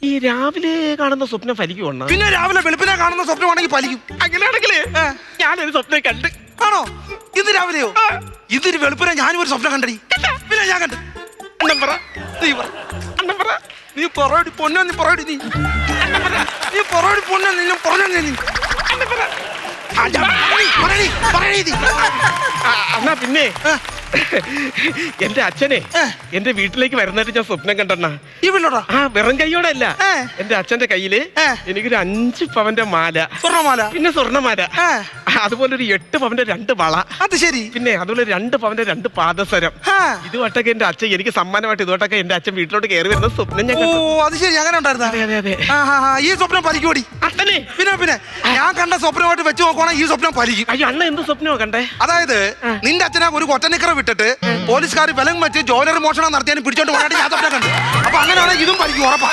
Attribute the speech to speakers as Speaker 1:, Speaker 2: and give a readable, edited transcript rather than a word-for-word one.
Speaker 1: ഈ രാവിലെ കാണുന്ന സ്വപ്നം ഫലിക്കുവണ്ണ?
Speaker 2: പിന്നെ രാവിലെ വെളുപ്പിനെ കാണുന്ന സ്വപ്നമാണെങ്കിൽ ഫലിക്കും.
Speaker 1: അങ്ങനെയാണെങ്കിലേ ഞാനൊരു സ്വപ്നം കണ്ട്.
Speaker 2: ആണോ? ഇന്ന് രാവിലെയോ? ഇതൊരു വെളുപ്പിനെ ഞാനും ഒരു സ്വപ്നം കണ്ടടി. പിന്നെ ഞാൻ കണ്ടു.
Speaker 1: അണ്ണൻ പറ,
Speaker 2: നീ പറ.
Speaker 1: അണ്ണൻ പറ.
Speaker 2: നീ പറയടി പൊന്നോ, നീ പറയടി. നീ പറയടി പൊന്നോ, നീ പറഞ്ഞോ നീ.
Speaker 1: അണ്ണാ പിന്നെ എന്റെ അച്ഛനെ എന്റെ വീട്ടിലേക്ക് വരുന്നതായിട്ട് ഞാൻ സ്വപ്നം കണ്ടെണ്ണ.
Speaker 2: ഈ വീട്ടിലോടാ?
Speaker 1: ആ, വെറും കൈയോടെ അല്ല. എന്റെ അച്ഛന്റെ കയ്യില് എനിക്കൊരു 5 പവന്റെ മാല,
Speaker 2: സ്വർണ്ണമാല,
Speaker 1: പിന്നെ സ്വർണ്ണമാല, അതുപോലെ ഒരു 8 പവന്റെ 2 വള. അത് ശരി. പിന്നെ അതുപോലെ 2 പവന്റെ 2 പാദസരം. ഇതുവട്ടൊക്കെ എന്റെ അച്ഛൻ എനിക്ക് സമ്മാനമായിട്ട് ഇതുവട്ടൊക്കെ എന്റെ അച്ഛൻ വീട്ടിലോട്ട് കയറി വരുന്ന സ്വപ്നം ഞാൻ കണ്ടു.
Speaker 2: അത് ശരി, അങ്ങനെ ഉണ്ടായിരുന്നു.
Speaker 1: അതെ അതെ.
Speaker 2: ഈ സ്വപ്നം ഫലിക്കൂടി?
Speaker 1: അത്തനെ
Speaker 2: പിന്നെ ഞാൻ കണ്ട സ്വപ്നമായിട്ട് വെച്ച് നോക്കുവാണെങ്കിൽ ഈ സ്വപ്നം ഫലിക്കും.
Speaker 1: അയ്യോ, അണ്ണ എന്ത് സ്വപ്നമോ കണ്ടേ?
Speaker 2: അതായത് നിന്റെ അച്ഛനെ ഒരു കൊറ്റനിക്കറ വിട്ടിട്ട് പോലീസുകാർ വിലങ്ങ് വെച്ച് ജോലറി മോഷണം നടത്തിയാലും പിടിച്ചോണ്ട് പോകാനായിട്ട് ഞാൻ സ്വപ്നം കണ്ടു. അപ്പൊ അങ്ങനെയാണെങ്കിൽ ഇതും ഫലിക്കും, ഉറപ്പാ.